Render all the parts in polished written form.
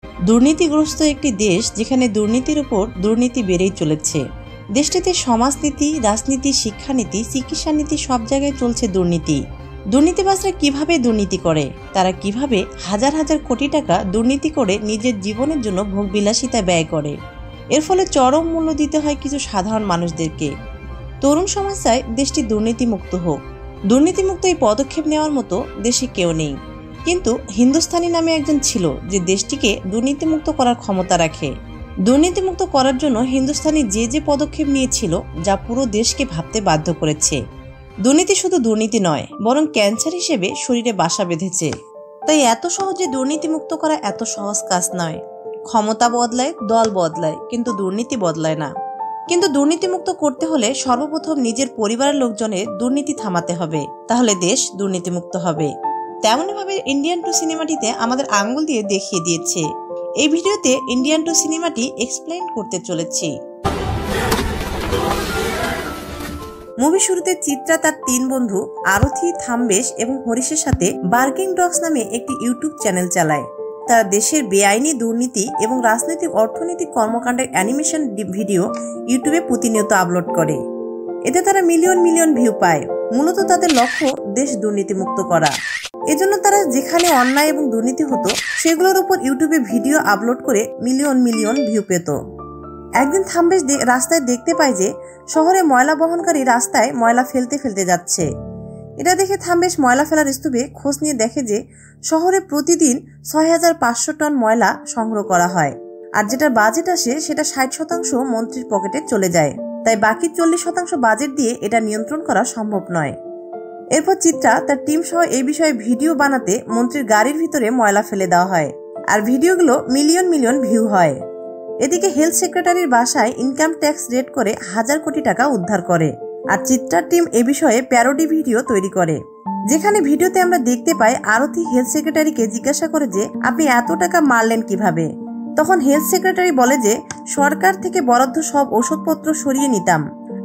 দুর্নীতিগ্রস্ত একটি দেশ যেখানে দুর্নীতির উপর দুর্নীতি বেড়েই চলেছে। দেশটিতে সমাজনীতি, রাজনীতি, শিক্ষানীতি, চিকিৎসানীতি সব জায়গায় চলছে দুর্নীতি। দুর্নীতিবাজরা কিভাবে দুর্নীতি করে, তারা কিভাবে হাজার হাজার কোটি টাকা দুর্নীতি করে নিজের জীবনের জন্য ভোগবিলাসিতা ব্যয় করে। এর ফলে চরম মূল্য দিতে হয় কিছু সাধারণ মানুষদেরকে। তরুণ সমাজ চায় দেশটি দুর্নীতিমুক্ত হোক। দুর্নীতিমুক্ত এই পদক্ষেপ নেওয়ার মতো দেশে কেউ নেই, কিন্তু হিন্দুস্তানি নামে একজন ছিল যে দেশটিকে দুর্নীতিমুক্ত করার ক্ষমতা রাখে। দুর্নীতিমুক্ত করার জন্য হিন্দুস্তানি যে যে পদক্ষেপ নিয়েছিল, যা পুরো দেশকে ভাবতে বাধ্য করেছে। দুর্নীতি শুধু দুর্নীতি নয়, বরং ক্যান্সার হিসেবে শরীরে বাসা বেঁধেছে। তাই এত সহজে দুর্নীতিমুক্ত করা এত সহজ কাজ নয়। ক্ষমতা বদলায়, দল বদলায়, কিন্তু দুর্নীতি বদলায় না। কিন্তু দুর্নীতিমুক্ত করতে হলে সর্বপ্রথম নিজের পরিবারের লোকজনের দুর্নীতি থামাতে হবে, তাহলে দেশ দুর্নীতিমুক্ত হবে। তেমনইভাবে ইন্ডিয়ান 2 সিনেমাটিতে আমাদের আঙ্গুল দিয়ে দেখিয়ে দিয়েছে। এই ভিডিওতে ইন্ডিয়ান 2 সিনেমাটি এক্সপ্লেইন করতে চলেছি। মুভি শুরুতে চিত্রা তার 3 বন্ধু আরথি, থাম্বেশ এবং হরিশের সাথে বার্কিং ডগস নামে একটি ইউটিউব চ্যানেল চালায়। তারা দেশের বেআইনি দুর্নীতি এবং রাজনৈতিক অর্থনৈতিক কর্মকাণ্ডের অ্যানিমেশন ভিডিও ইউটিউবে প্রতিনিয়ত আপলোড করে। এতে তারা মিলিয়ন মিলিয়ন ভিউ পায়। মূলত তাদের লক্ষ্য দেশ দুর্নীতিমুক্ত করা। এজন্য তারা যেখানে অন্যায় এবং দুর্নীতি হতো সেগুলোর উপর ইউটিউবে ভিডিও আপলোড করে মিলিয়ন মিলিয়ন ভিউ পেত। একদিন থাম্বেশ রাস্তায় দেখতে পায় যে শহরে ময়লা বহনকারী রাস্তায় ময়লা ফেলতে ফেলতে যাচ্ছে। এটা দেখে থাম্বেশ ময়লা ফেলার স্তূপে খোঁজ নিয়ে দেখে যে শহরে প্রতিদিন 6500 টন ময়লা সংগ্রহ করা হয়, আর যেটা বাজেট আসে সেটা 60% মন্ত্রীর পকেটে চলে যায়। তাই বাকি 40% বাজেট দিয়ে এটা নিয়ন্ত্রণ করা সম্ভব নয়। এরপর চিত্রা তার টিম সহ এই বিষয়ে ভিডিও বানাতে মন্ত্রীর গাড়ির ভিতরে ময়লা ফেলে দেওয়া হয়, আর ভিডিওগুলো মিলিয়ন মিলিয়ন ভিউ হয়। এদিকে হেলথ সেক্রেটারির বাসায় ইনকাম ট্যাক্স রেড করে 1000 কোটি টাকা উদ্ধার করে। আর চিত্রার টিম এ বিষয়ে প্যারোডি ভিডিও তৈরি করে, যেখানে ভিডিওতে আমরা দেখতে পাই আরতি হেলথ সেক্রেটারিকে জিজ্ঞাসা করে যে আপনি এত টাকা মারলেন কিভাবে। তখন হেলথ সেক্রেটারি বলে যে সরকার থেকে বরাদ্দ সব ওষুধপত্র সরিয়ে নিতাম,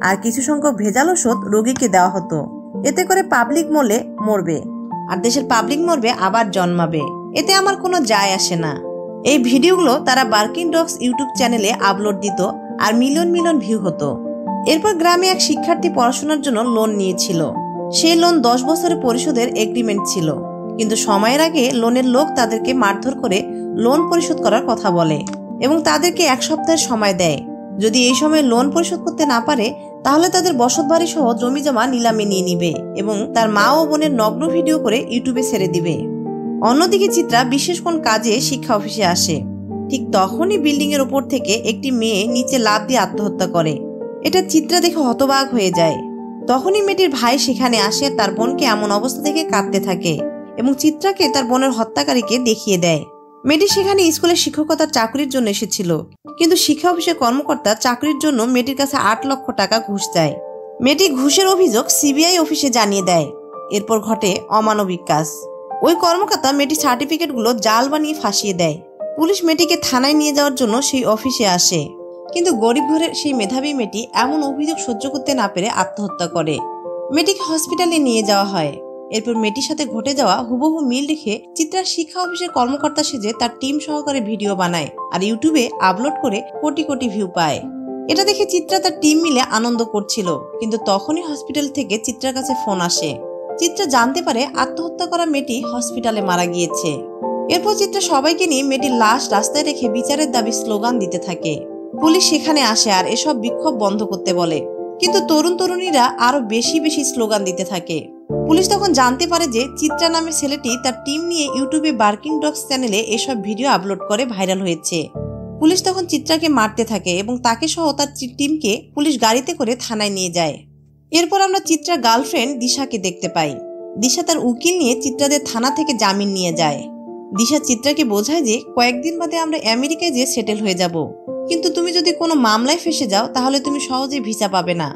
আর কিছু সংখ্যক ভেজাল ওষুধ রোগীকে দেওয়া হতো। এতে করে পাবলিক মরবে, আর দেশের পাবলিক মরবে আবার জন্মাবে, এতে আমার কোনো যায় আসে না। এই ভিডিওগুলো তারা বার্কিং ডগস ইউটিউব চ্যানেলে আপলোড দিত, আর মিলিয়ন মিলিয়ন ভিউ হতো। এরপর গ্রামে এক শিক্ষার্থী পড়াশোনার জন্য লোন নিয়েছিল। সেই লোন 10 বছরের পরিশোধের এগ্রিমেন্ট ছিল, কিন্তু সময়ের আগে লোনের লোক তাদেরকে মারধর করে লোন পরিশোধ করার কথা বলে এবং তাদেরকে 1 সপ্তাহের সময় দেয়। যদি এই সময় লোন পরিশোধ করতে না পারে তাহলে তাদের বসতবাড়ি সহ জমি জমা নিলামে নিয়ে নিবে এবং তার মা ও বোনের নগ্ন ভিডিও করে ইউটিউবে ছেড়ে দিবে। অন্যদিকে চিত্রা বিশেষ কোন কাজে শিক্ষা অফিসে আসে। ঠিক তখনই বিল্ডিং এর উপর থেকে একটি মেয়ে নিচে লাফ দিয়ে আত্মহত্যা করে। এটা চিত্রা দেখে হতবাক হয়ে যায়। তখনই মেয়েটির ভাই সেখানে আসে, তার বোনকে এমন অবস্থা থেকে কাঁদতে থাকে এবং চিত্রাকে তার বোনের হত্যাকারীকে দেখিয়ে দেয়। মেয়েটি সেখানে স্কুলে শিক্ষকতার চাকরির জন্য এসেছিল, কিন্তু শিক্ষা অফিসের কর্মকর্তা চাকরির জন্য মেয়েটির কাছে 8 লক্ষ টাকা ঘুষ দেয়। মেয়েটি ঘুষের অভিযোগ সিবিআই অফিসে জানিয়ে দেয়। এরপর ঘটে অমানবিক কাজ। ওই কর্মকর্তা মেয়েটির সার্টিফিকেটগুলো জাল বানিয়ে ফাঁসিয়ে দেয়। পুলিশ মেয়েটিকে থানায় নিয়ে যাওয়ার জন্য সেই অফিসে আসে, কিন্তু গরিব ঘরের সেই মেধাবী মেয়েটি এমন অভিযোগ সহ্য করতে না পেরে আত্মহত্যা করে। মেয়েটিকে হসপিটালে নিয়ে যাওয়া হয়। এরপর মেয়েটির সাথে ঘটে যাওয়া হুবহু মিল রেখে চিত্রা শিক্ষা অফিসের কর্মকর্তা সেজে তার টিম সহকারে ভিডিও বানায় আর ইউটিউবে আপলোড করে কোটি কোটি ভিউ পায়। এটা দেখে চিত্রা তার টিম মিলে আনন্দ করছিল, কিন্তু তখনই হসপিটাল থেকে চিত্রার কাছে ফোন আসে। চিত্রা জানতে পারে আত্মহত্যা করা মেয়েটি হসপিটালে মারা গিয়েছে। এরপর চিত্রা সবাইকে নিয়ে মেয়েটির লাশ রাস্তায় রেখে বিচারের দাবি স্লোগান দিতে থাকে। পুলিশ সেখানে আসে আর এসব বিক্ষোভ বন্ধ করতে বলে, কিন্তু তরুণ তরুণীরা আরো বেশি বেশি স্লোগান দিতে থাকে। পুলিশ তখন জানতে পারে যে চিত্রা নামের ছেলেটি তার টিম নিয়ে ইউটিউবে বার্কিং ডগস চ্যানেলে এসব ভিডিও আপলোড করে ভাইরাল হয়েছে। পুলিশ তখন চিত্রাকে মারতে থাকে এবং তাকে সহ তার টিমকে পুলিশ গাড়িতে করে থানায় নিয়ে যায়। এরপর আমরা চিত্রার গার্লফ্রেন্ড দিশাকে দেখতে পাই। দিশা তার উকিল নিয়ে চিত্রাদের থানা থেকে জামিন নিয়ে যায়। দিশা চিত্রাকে বোঝায় যে কয়েকদিন বাদে আমরা আমেরিকায় যেয়ে সেটেল হয়ে যাব, কিন্তু তুমি যদি কোনো মামলায় ফেসে যাও তাহলে তুমি সহজে ভিসা পাবে না।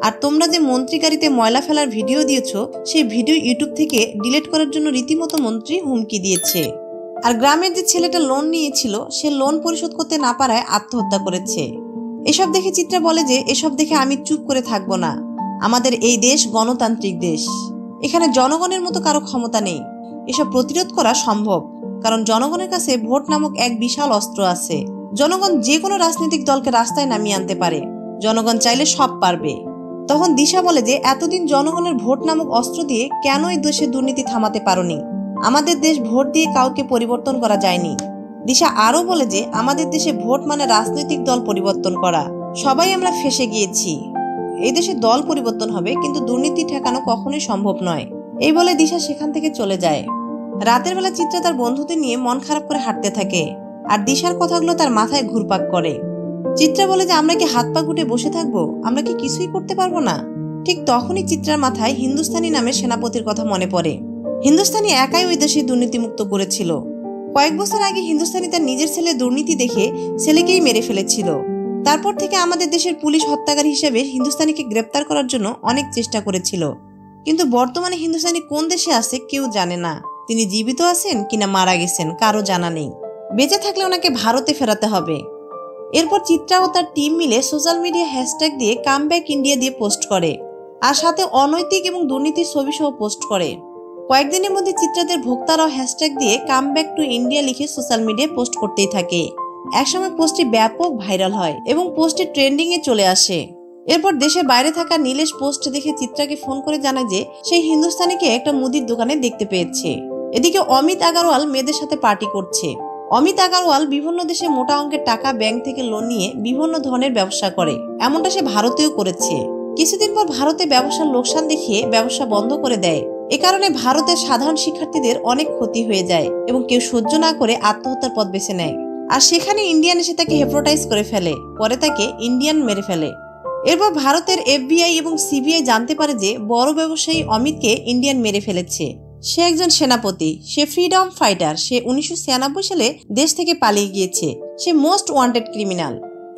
আর তোমরা যে মন্ত্রী গাড়িতে ময়লা ফেলার ভিডিও দিয়েছো সেই ভিডিও ইউটিউব থেকে ডিলিট করার জন্য রীতিমতো মন্ত্রী হুমকি দিয়েছে। আর গ্রামের যে ছেলেটা লোন নিয়েছিল সে লোন পরিশোধ করতে না পারায় আত্মহত্যা করেছে। এসব দেখে চিত্রা বলে যে এসব দেখে আমি চুপ করে থাকবো না। আমাদের এই দেশ গণতান্ত্রিক দেশ, এখানে জনগণের মতো কারো ক্ষমতা নেই। এসব প্রতিরোধ করা সম্ভব, কারণ জনগণের কাছে ভোট নামক এক বিশাল অস্ত্র আছে। জনগণ যে কোনো রাজনৈতিক দলকে রাস্তায় নামিয়ে আনতে পারে, জনগণ চাইলে সব পারবে। তখন দিশা বলে যে এতদিন জনগণের ভোট নামক অস্ত্র দিয়ে কেন এই দেশে দুর্নীতি থামাতে পারোনি? আমাদের দেশ ভোট দিয়ে কাউকে পরিবর্তন করা যায়নি। দিশা আরো বলে যে আমাদের দেশে ভোট মানে রাজনৈতিক দল পরিবর্তন করা। সবাই আমরা ফেঁসে গিয়েছি। এই দেশে দল পরিবর্তন হবে, কিন্তু দুর্নীতি ঠেকানো কখনোই সম্ভব নয়। এই বলে দিশা সেখান থেকে চলে যায়। রাতের বেলা চিত্রা তার বন্ধুদের নিয়ে মন খারাপ করে হাঁটতে থাকে, আর দিশার কথাগুলো তার মাথায় ঘুরপাক করে। চিত্রা বলে যে আমরা কি হাত পা গুটে বসে থাকবো? আমরা কি কিছুই করতে পারবো না? ঠিক তখনই চিত্রার মাথায় হিন্দুস্তানি নামের সেনাপতির কথা মনে পড়ে। হিন্দুস্তানি একাই ওই দেশে দুর্নীতিমুক্ত করেছিল। কয়েক বছর আগে হিন্দুস্তানি তার নিজের ছেলে দুর্নীতি দেখে ছেলেকেই মেরে ফেলেছিল। তারপর থেকে আমাদের দেশের পুলিশ হত্যাকারী হিসেবে হিন্দুস্তানিকে গ্রেপ্তার করার জন্য অনেক চেষ্টা করেছিল, কিন্তু বর্তমানে হিন্দুস্তানি কোন দেশে আছে কেউ জানে না। তিনি জীবিত আছেন কিনা মারা গেছেন কারো জানা নেই। বেঁচে থাকলে ওনাকে ভারতে ফেরাতে হবে। এরপর চিত্রা ও তার টিম মিলে সোশ্যাল মিডিয়া হ্যাশট্যাগ দিয়ে কামব্যাক ইন্ডিয়া দিয়ে পোস্ট করে, আর সাথে অনৈতিক এবং দুর্নীতির ছবি সহ পোস্ট করে। কয়েকদিনের মধ্যে চিত্রাদের ভোক্তারাও হ্যাশট্যাগ দিয়ে কামব্যাক টু ইন্ডিয়া লিখে সোশ্যাল মিডিয়ায় পোস্ট করতেই থাকে। একসময় পোস্টটি ব্যাপক ভাইরাল হয় এবং পোস্টটি ট্রেন্ডিং এ চলে আসে। এরপর দেশের বাইরে থাকা নীলেশ পোস্ট দেখে চিত্রাকে ফোন করে জানায় যে সেই হিন্দুস্তানিকে একটা মুদির দোকানে দেখতে পেয়েছে। এদিকে অমিত আগরওয়াল মেয়েদের সাথে পার্টি করছে। অমিত আগরওয়াল বিভিন্ন দেশে মোটা অঙ্কের টাকা ব্যাংক থেকে লোন নিয়ে বিভিন্ন ধরনের ব্যবসা করে, এমনটা সে ভারতেও করেছে। কিছুদিন পর ভারতে ব্যবসার লোকসান দেখিয়ে ব্যবসা বন্ধ করে দেয়। এ কারণে ভারতের সাধারণ শিক্ষার্থীদের অনেক ক্ষতি হয়ে যায় এবং কেউ সহ্য না করে আত্মহত্যার পথ বেছে নেয়। আর সেখানে ইন্ডিয়ান এসে তাকে হিপনোটাইজ করে ফেলে, পরে তাকে ইন্ডিয়ান মেরে ফেলে। এরপর ভারতের FBI এবং CBI জানতে পারে যে বড় ব্যবসায়ী অমিতকে ইন্ডিয়ান মেরে ফেলেছে। সে একজন সেনাপতি, সে ফ্রিডম ফাইটার, সে 1996 সালে দেশ থেকে পালিয়ে গিয়েছে, সে মোস্ট ওয়ান্টেড ক্রিমিনাল।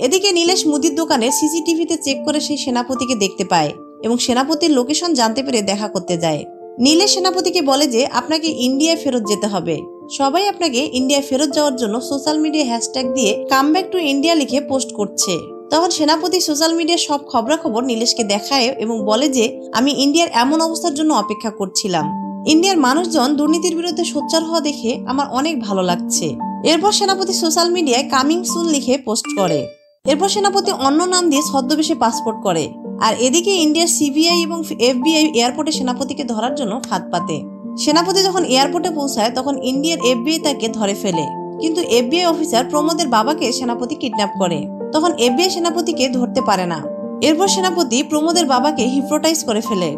এদিকে নীলেশ মুদির দোকানের CCTVতে চেক করে সেই সেনাপতিকে দেখতে পায় এবং সেনাপতির লোকেশন জানতে পেরে দেখা করতে যায়। নীলেশ সেনাপতিকে বলে যে আপনাকে ইন্ডিয়ায় ফেরত যেতে হবে। সবাই আপনাকে ইন্ডিয়ায় ফেরত যাওয়ার জন্য সোশ্যাল মিডিয়া হ্যাশট্যাগ দিয়ে কামব্যাক টু ইন্ডিয়া লিখে পোস্ট করছে। তখন সেনাপতি সোশ্যাল মিডিয়ার সব খবরাখবর নীলেশকে দেখায় এবং বলে যে আমি ইন্ডিয়ার এমন অবস্থার জন্য অপেক্ষা করছিলাম। ইন্ডিয়ার মানুষজন দুর্নীতির বিরুদ্ধে সোচ্চার হওয়া দেখে আমার অনেক ভালো লাগছে। এরপর সেনাপতি সোশ্যাল মিডিয়ায় কামিং সুন লিখে পোস্ট করে। এরপর সেনাপতি অন্য নাম দিয়ে ছদ্মবেশে পাসপোর্ট করে। আর এদিকে ইন্ডিয়ার CBI এবং FBI এয়ারপোর্টে সেনাপতিকে ধরার জন্য ফাঁদ পাতে। সেনাপতি যখন এয়ারপোর্টে পৌঁছায় তখন ইন্ডিয়ার FBI তাকে ধরে ফেলে, কিন্তু FBI অফিসার প্রমোদের বাবাকে সেনাপতি কিডন্যাপ করে। তখন FBI সেনাপতিকে ধরতে পারে না। এরপর সেনাপতি প্রমোদের বাবাকে হিপনোটাইজ করে ফেলে।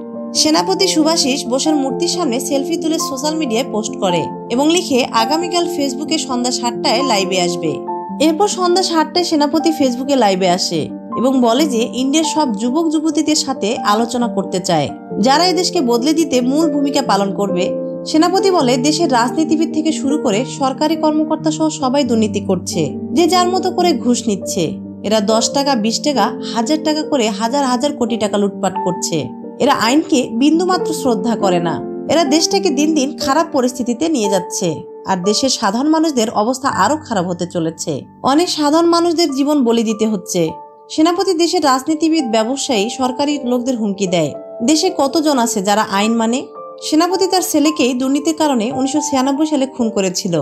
সেনাপতি সুভাষিস বোসের মূর্তির সামনে সেলফি তুলে সোশ্যাল মিডিয়ায় পোস্ট করে এবং লিখে আগামীকাল ফেসবুকে সন্ধ্যা 7টায় লাইভে আসবে। এরপর সন্ধ্যা 7টায় সেনাপতি ফেসবুকে লাইভে আসে এবং বলে যে ইন্ডিয়ার সব যুবক যুবতীদের সাথে আলোচনা করতে চায়, যারা এদেশকে বদলে দিতে মূল ভূমিকা পালন করবে। সেনাপতি বলে দেশের রাজনীতিবিদ থেকে শুরু করে সরকারি কর্মকর্তা সহ সবাই দুর্নীতি করছে, যে যার মতো করে ঘুষ নিচ্ছে। এরা 10 টাকা 20 টাকা 1000 টাকা করে হাজার হাজার কোটি টাকা লুটপাট করছে। এরা আইনকে বিন্দুমাত্র শ্রদ্ধা করে না। এরা দেশটাকে দিন দিন খারাপ পরিস্থিতিতে নিয়ে যাচ্ছে, আর দেশের সাধারণ মানুষদের অবস্থা আরো খারাপ হতে চলেছে। অনেক সাধারণ মানুষদের জীবন বলি দিতে হচ্ছে। সেনাপতি দেশের রাজনীতিবিদ, ব্যবসায়ী, সরকারি লোকদের হুমকি দেয়। দেশে কতজন আছে যারা আইন মানে? সেনাপতি তার ছেলেকেই দুর্নীতির কারণে 1996 সালে খুন করেছিল।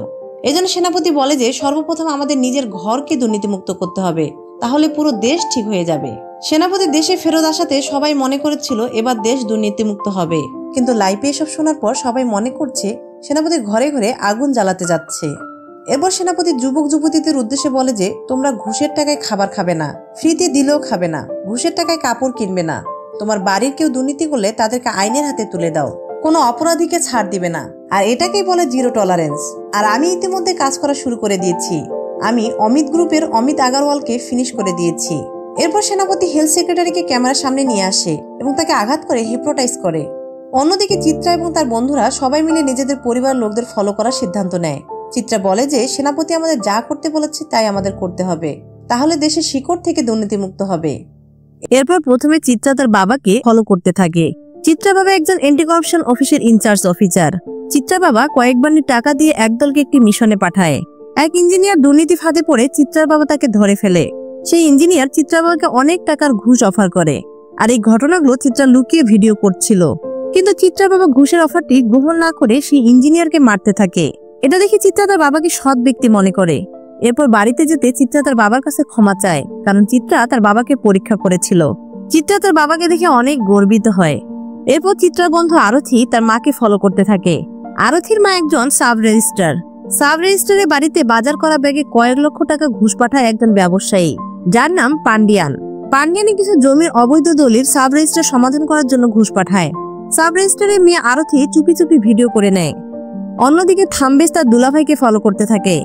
এজন্য সেনাপতি বলে যে সর্বপ্রথম আমাদের নিজের ঘরকে দুর্নীতিমুক্ত করতে হবে, তাহলে পুরো দেশ ঠিক হয়ে যাবে। সেনাপতি দেশে ফেরত আসাতে সবাই মনে করেছিল এবার দেশ দুর্নীতিমুক্ত হবে, কিন্তু লাইভে এসব শোনার পর সবাই মনে করছে সেনাপতি ঘরে ঘরে আগুন জ্বালাতে যাচ্ছে। এরপর সেনাপতি যুবক যুবতীদের উদ্দেশ্যে বলে যে তোমরা ঘুষের টাকায় খাবার খাবে না, ফ্রিতে দিলেও খাবে না, ঘুষের টাকায় কাপড় কিনবে না। তোমার বাড়ির কেউ দুর্নীতি করলে তাদেরকে আইনের হাতে তুলে দাও, কোনো অপরাধীকে ছাড় দিবে না। আর এটাকেই বলে জিরো টলারেন্স। আর আমি ইতিমধ্যে কাজ করা শুরু করে দিয়েছি। আমি অমিত গ্রুপের অমিত আগরওয়ালকে ফিনিশ করে দিয়েছি। এরপর সেনাপতি হেলথ সেক্রেটারিকে ক্যামেরার সামনে নিয়ে আসে এবং তাকে আঘাত করে হিপনোটাইজ করে। অন্যদিকে চিত্রা এবং তার বন্ধুরা সবাই মিলে নিজেদের পরিবার লোকদের ফলো করার সিদ্ধান্ত নেয়। চিত্রা বলে যে সেনাপতি আমাদের যা করতে বলেছে তাই আমাদের করতে হবে, তাহলে দেশের শিকড় থেকে দুর্নীতিমুক্ত হবে। এরপর প্রথমে চিত্রা তার বাবাকে ফলো করতে থাকে। চিত্রা বাবা একজন এন্টি কারাপশন অফিসের ইনচার্জ অফিসার। চিত্রা বাবা কয়েকবার টাকা দিয়ে একদলকে একটি মিশনে পাঠায়। এক ইঞ্জিনিয়ার দুর্নীতি ফাঁদে পড়ে চিত্রার বাবা তাকে ধরে ফেলে। সেই ইঞ্জিনিয়ার চিত্রা বাবাকে অনেক টাকার ঘুষ অফার করে, আর এই ঘটনাগুলো চিত্রা লুকিয়ে ভিডিও করছিল। কিন্তু চিত্রা বাবা ঘুষের অফারটি গ্রহণ না করে সেই ইঞ্জিনিয়ারকে মারতে থাকে। এটা দেখে চিত্রা তার বাবাকে সৎ ব্যক্তি মনে করে। এরপর বাড়িতে যেতে চিত্রা তার বাবার কাছে ক্ষমা চায়, কারণ চিত্রা তার বাবাকে পরীক্ষা করেছিল। চিত্রা তার বাবাকে দেখে অনেক গর্বিত হয়। এরপর চিত্রার বন্ধু আরথি তার মাকে ফলো করতে থাকে। আরথির মা একজন সাব রেজিস্ট্রার। সাব রেজিস্ট্রারের বাড়িতে বাজার করা ব্যাগে কয়েক লক্ষ টাকা ঘুষ পাঠায় একজন ব্যবসায়ী, যার নাম পান্ডিয়ান। পান্ডিয়ানি কিছু জমির অবৈধ দলিল সাব রেজিস্ট্রার সমাধান করার জন্য ঘুষ পাঠায়। সাব রেজিস্ট্রারের মেয়ে আরথি চুপি চুপি ভিডিও করে নেয়। অন্যদিকে থাম্বেশ তার দুলাভাইকে ফলো করতে থাকে।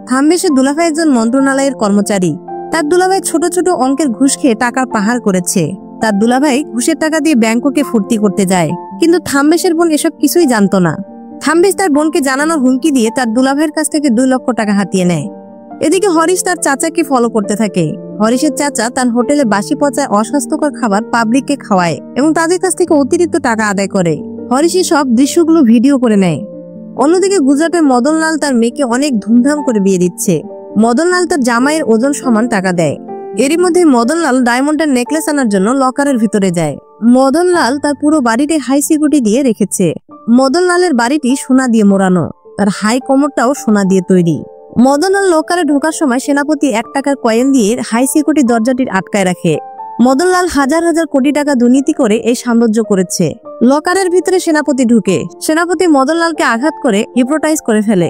থাম্বেশের দুলাভাই একজন মন্ত্রণালয়ের কর্মচারী। তার দুলাভাই ছোট ছোট অঙ্কের ঘুষ খেয়ে টাকার পাহাড় করেছে। তার দুলাভাই ঘুষের টাকা দিয়ে ব্যাংককে ফুর্তি করতে যায়, কিন্তু থাম্বেশের বোন এসব কিছুই জানতো না। থাম্বেশ তার বোনকে জানানোর হুমকি দিয়ে তার দুলাভাইয়ের কাছ থেকে 2 লক্ষ টাকা হাতিয়ে নেয়। এদিকে হরিশ তার চাচাকে ফলো করতে থাকে। হরিশের চাচা তার হোটেলে বাসি পচায় অস্বাস্থ্যকর খাবার পাবলিককে খাওয়ায় এবং তাদের কাছ থেকে অতিরিক্ত টাকা আদায় করে। হরিশ সব দৃশ্যগুলো ভিডিও করে নেয়। অন্যদিকে গুজরাটের মদনলাল তার মেয়েকে অনেক ধুমধাম করে বিয়ে দিচ্ছে। মদনলাল তার জামাইয়ের ওজন সমান টাকা দেয়। এরই মধ্যে মদনলাল ডায়মন্ডের নেকলেস আনার জন্য লকারের ভিতরে যায়। মদনলাল তার পুরো বাড়িতে হাই সিকিউরিটি দিয়ে রেখেছে। মদনলালের বাড়িটি সোনা দিয়ে মোড়ানো, তার হাই কোমরটাও সোনা দিয়ে তৈরি। মদনলাল লকারে ঢোকার সময় সেনাপতি 1 টাকার কয়েন দিয়ে হাই সিকিউরিটি দরজাটি আটকায় রাখে। মদনলাল হাজার হাজার কোটি টাকা দুর্নীতি করে এই সাম্রাজ্য করেছে। লকারের ভিতরে সেনাপতি ঢুকে সেনাপতি মদনলালকে আঘাত করে হিপ্নোটাইজ করে ফেলে।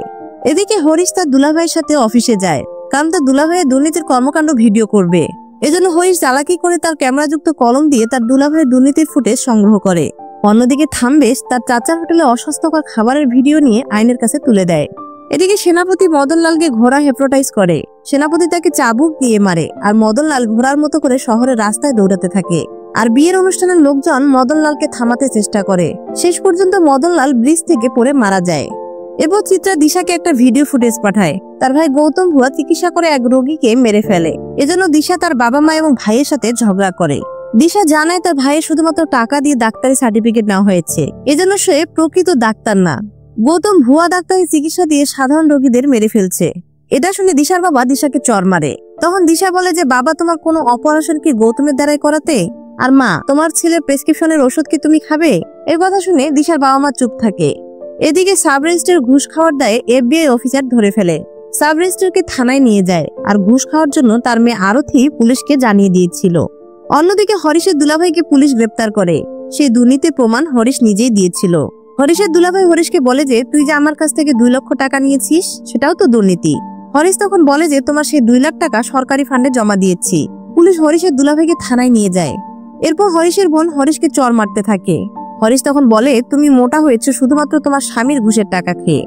এদিকে হরিশ তার দুলাভাইয়ের সাথে অফিসে যায়, কারণ তার দুলাভাইয়ের দুর্নীতির কর্মকাণ্ড ভিডিও করবে। এজন্য হরিশ চালাকি করে তার ক্যামেরাযুক্ত কলম দিয়ে তার দুলাভাইয়ের দুর্নীতির ফুটেজ সংগ্রহ করে। অন্যদিকে থাম্বেশ তার চাচার হোটেলে অস্বাস্থ্যকর খাবারের ভিডিও নিয়ে আইনের কাছে তুলে দেয়। এদিকে সেনাপতি মদনলালকে ঘোড়া হিপ্নোটাইজ করে। সেনাপতি তাকে চাবুক দিয়ে মারে, আর মদনলাল ঘোড়ার মতো করে শহরের রাস্তায় দৌড়াতে থাকে। আর বিয়ের অনুষ্ঠানের লোকজন মদনলালকে থামাতে চেষ্টা করে। শেষ পর্যন্ত মদনলাল ব্রিজ থেকে পড়ে মারা যায়। এরপর চিত্রা দিশাকে একটা ভিডিও ফুটেজ পাঠায়। তার ভাই গৌতম ভুয়া চিকিৎসা করে এক রোগীকে মেরে ফেলে। এজন্য দিশা তার বাবা মা এবং ভাইয়ের সাথে ঝগড়া করে। দিশা জানায় তার ভাইয়ের শুধুমাত্র টাকা দিয়ে ডাক্তারি সার্টিফিকেট নেওয়া হয়েছে, এজন্য সে প্রকৃত ডাক্তার না। গৌতম ভুয়া ডাক্তারি চিকিৎসা দিয়ে সাধারণ রোগীদের মেরে ফেলছে। এটা শুনে দিশার বাবা দিশাকে চর মারে। তখন দিশা বলে যে, বাবা, তোমার কোনো অপারেশন কি গৌতমের দ্বারাই করাতে? আর মা, তোমার ছেলের প্রেসক্রিপশনের ওষুধ কি তুমি খাবে? এর কথা শুনে দিশার বাবা মা চুপ থাকে। এদিকে সাব রেজিস্ট্রার ঘুষ খাওয়ার দায়ে FBI অফিসার ধরে ফেলে। সাব রেজিস্ট্রারকে থানায় নিয়ে যায়, আর ঘুষ খাওয়ার জন্য তার মেয়ে আরথি পুলিশকে জানিয়ে দিয়েছিল। অন্যদিকে হরিশের দুলাভাইকে পুলিশ গ্রেপ্তার করে। সেই দুর্নীতির প্রমাণ হরিশ নিজেই দিয়েছিল। হরিশের দুলাভাই হরিশকে বলে যে, তুই যে আমার কাছ থেকে 2 লক্ষ টাকা নিয়েছিস, সেটাও তো দুর্নীতি। হরিশ তখন বলে যে, তোমার সেই 2 লাখ টাকা সরকারি ফান্ডে জমা দিয়েছি। পুলিশ হরিশের দুলাভাইকে থানায় নিয়ে যায়। এরপর হরিশের বোন হরিশকে চর মারতে থাকে। হরিশ তখন বলে, তুমি মোটা হয়েছো শুধুমাত্র তোমার স্বামীর ঘুষের টাকা খেয়ে।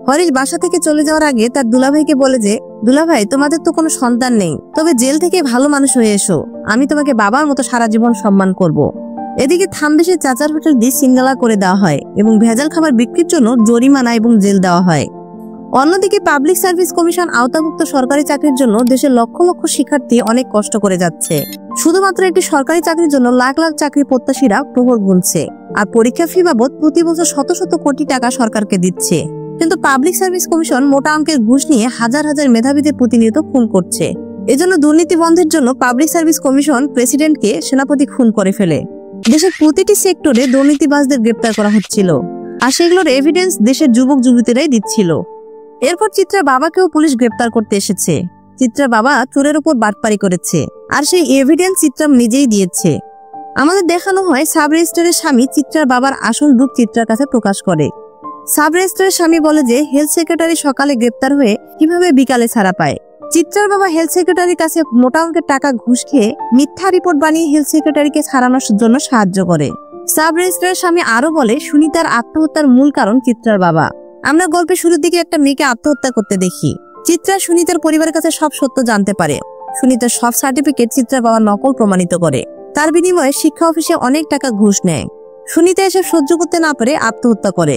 হরিশ বাসা থেকে চলে যাওয়ার আগে তার দুলাভাইকে বলে যে, দুলাভাই, তোমাদের তো কোনো সন্তান নেই, তবে জেল থেকে ভালো মানুষ হয়ে এসো, আমি তোমাকে বাবার মতো সারা জীবন সম্মান করব। এদিকে থাম্বেশের চাচার হোটেল দিয়ে সিঙ্গালা করে দেওয়া হয় এবং ভেজাল খাবার বিক্রির জন্য জরিমানা এবং জেল দেওয়া হয়। অন্যদিকে পাবলিক সার্ভিস কমিশন আওতাভুক্ত সরকারি চাকরির জন্য দেশের লক্ষ লক্ষ শিক্ষার্থী অনেক কষ্ট করে যাচ্ছে। শুধুমাত্র একটি সরকারি চাকরির জন্য লাখ লাখ চাকরি প্রত্যাশীরা প্রহর গুনছে, আর পরীক্ষা ফি বাবদ প্রতি বছর শত শত কোটি টাকা সরকারকে দিচ্ছে। কিন্তু পাবলিক সার্ভিস কমিশন মোটা অঙ্কের ঘুষ নিয়ে হাজার হাজার মেধাবীদের প্রতিনিয়ত খুন করছে। এজন্য দুর্নীতি বন্ধের জন্য পাবলিক সার্ভিস কমিশন প্রেসিডেন্টকে সেনাপতি খুন করে ফেলে। দেশের প্রতিটি সেক্টরে দুর্নীতিবাজদের গ্রেপ্তার করা হচ্ছিল, আর সেগুলোর এভিডেন্স দেশের যুবক যুবতীরাই দিচ্ছিল। এরপর চিত্রার বাবাকেও পুলিশ গ্রেপ্তার করতে এসেছে। চিত্রার বাবা চোরের উপর বাটপারি করেছে, আর সেই এভিডেন্স চিত্রা নিজেই দিয়েছে। আমাদের দেখানো হয় সাব রেজিস্ট্রারের স্বামী চিত্রার বাবার আসল রূপ চিত্রার কাছে প্রকাশ করে। সাব রেজিস্ট্রারের স্বামী বলে যে, হেলথ সেক্রেটারি সকালে গ্রেপ্তার হয়ে কিভাবে বিকালে ছাড়া পায়। চিত্রার বাবা হেলথ সেক্রেটারির কাছে মোটা অঙ্কের টাকা ঘুষ খেয়ে মিথ্যা রিপোর্ট বানিয়ে হেলথ সেক্রেটারিকে ছাড়ানোর জন্য সাহায্য করে। সাব রেজিস্ট্রারের স্বামী আরো বলে, সুনিতার আত্মহত্যার মূল কারণ চিত্রার বাবা। আমরা গল্পের শুরুর দিকে একটা মেয়েকে আত্মহত্যা করতে দেখি। চিত্রা সুনিতার পরিবারের কাছে সব সত্য জানতে পারে। সুনিতার সব সার্টিফিকেট চিত্রার বাবা নকল প্রমাণিত করে। তার বিনিময়ে শিক্ষা অফিসে অনেক টাকা ঘুষ নেয়। সুনিতা এসব সহ্য করতে না পারে আত্মহত্যা করে।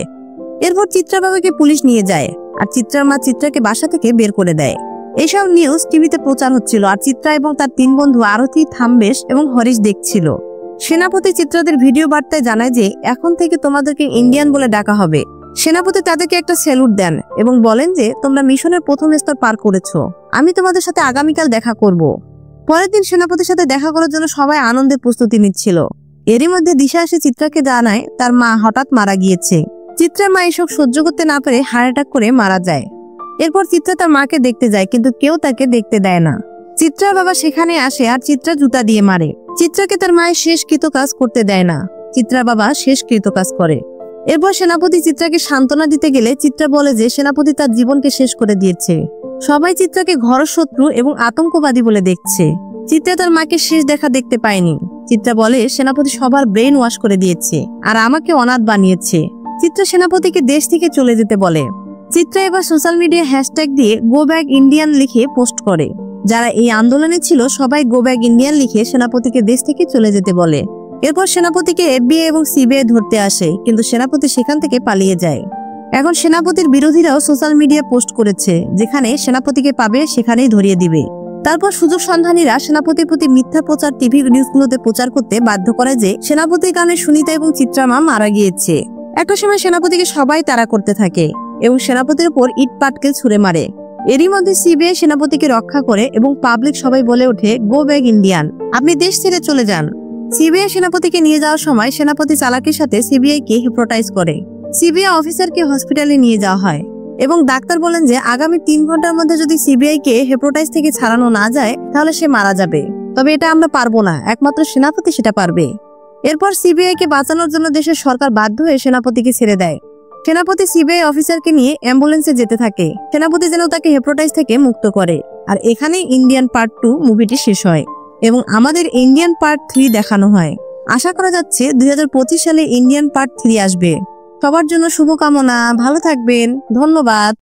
এরপর চিত্রার বাবাকে পুলিশ নিয়ে যায়, আর চিত্রার মা চিত্রাকে বাসা থেকে বের করে দেয়। এইসব নিউজ টিভিতে প্রচার হচ্ছিল, আর চিত্রা এবং তার 3 বন্ধু আরথি, থাম্বেশ এবং হরিশ দেখছিল। সেনাপতি চিত্রাদের ভিডিও বার্তায় জানায় যে, এখন থেকে তোমাদেরকে ইন্ডিয়ান বলে ডাকা হবে। সেনাপতি তাদেরকে একটা স্যালুট দেন এবং বলেন যে, তোমরা মিশনের প্রথম স্তর পার করেছো, আমি তোমাদের সাথে আগামীকাল দেখা করব। পরের দিন সেনাপতির সাথে দেখা করার জন্য সবাই আনন্দের প্রস্তুতি নিচ্ছিল। এরই মধ্যে দিশা এসে চিত্রাকে জানায় তার মা হঠাৎ মারা গিয়েছে। চিত্রার মা এসব সহ্য করতে না পেরে হার্ট অ্যাটাক করে মারা যায়। এরপর চিত্রা তার মাকে দেখতে যায়, কিন্তু কেউ তাকে দেখতে দেয় না। চিত্রার বাবা সেখানে আসে আর চিত্রা জুতা দিয়ে মারে। চিত্রাকে তার মায়ের শেষ কৃতকাজ করতে দেয় না। চিত্রার বাবা শেষ কৃতকাজ করে। এরপর সেনাপতি চিত্রাকে সান্ত্বনা দিতে গেলে চিত্রা বলে যে সেনাপতি তার জীবনকে শেষ করে দিয়েছে। সবাই চিত্রাকে ঘর শত্রু এবং আতঙ্কবাদী বলে দেখছে। চিত্রা তার মাকে শেষ দেখা দেখতে পায়নি। চিত্রা বলে সেনাপতি সবার ব্রেন ওয়াশ করে দিয়েছে আর আমাকে অনাথ বানিয়েছে। চিত্রা সেনাপতিকে দেশ থেকে চলে যেতে বলে। চিত্রা এবার সোশ্যাল মিডিয়া হ্যাশট্যাগ দিয়ে গো ব্যাক ইন্ডিয়ান লিখে পোস্ট করে। যারা এই আন্দোলনে ছিল সবাই গো ব্যাক ইন্ডিয়ান লিখে সেনাপতিকে দেশ থেকে চলে যেতে বলে। এরপর সেনাপতিকে FBI এবং CBI ধরতে আসে, কিন্তু সেনাপতি সেখান থেকে পালিয়ে যায়। এখন সেনাপতির বিরোধীরাও সোশ্যাল মিডিয়া পোস্ট করেছে, যেখানে সেনাপতিকে পাবে সেখানেই ধরিয়ে দিবে। তারপর সুযোগ সন্ধানীরা সেনাপতির প্রতি মিথ্যা প্রচার টিভি নিউজগুলোতে প্রচার করতে বাধ্য করে যে সেনাপতির কারণে সুনিতা এবং চিত্রা মা মারা গিয়েছে। একটা সময় সেনাপতিকে সবাই তাড়া করতে থাকে এবং সেনাপতির উপর ইট পাটকেল ছুঁড়ে মারে। এরই মধ্যে CBI সেনাপতিকে রক্ষা করে এবং পাবলিক সবাই বলে ওঠে গো ব্যাক ইন্ডিয়ান, আপনি দেশ ছেড়ে চলে যান। CBI সেনাপতিকে নিয়ে যাওয়ার সময় সেনাপতি চালাকির সাথে CBI কে হিপনোটাইজ করে। CBI অফিসারকে হসপিটালে নিয়ে যাওয়া হয় এবং ডাক্তার বলেন যে আগামী 3 ঘন্টার মধ্যে যদি CBI কে হিপনোটাইজ থেকে ছাড়ানো না যায় তাহলে সে মারা যাবে। তবে এটা আমরা পারবো না, একমাত্র সেনাপতি সেটা পারবে। এরপর CBI কে বাঁচানোর জন্য দেশের সরকার বাধ্য হয়ে সেনাপতিকে ছেড়ে দেয়। সেনাপতি CBI অফিসারকে নিয়ে অ্যাম্বুলেন্সে যেতে থাকে। সেনাপতি যেন তাকে হিপনোটাইজ থেকে মুক্ত করে। আর এখানেই ইন্ডিয়ান পার্ট 2 মুভিটি শেষ হয় এবং আমাদের ইন্ডিয়ান পার্ট 3 দেখানো হয়। আশা করা যাচ্ছে 2025 সালে ইন্ডিয়ান পার্ট 3 আসবে। সবার জন্য শুভকামনা, ভালো থাকবেন, ধন্যবাদ।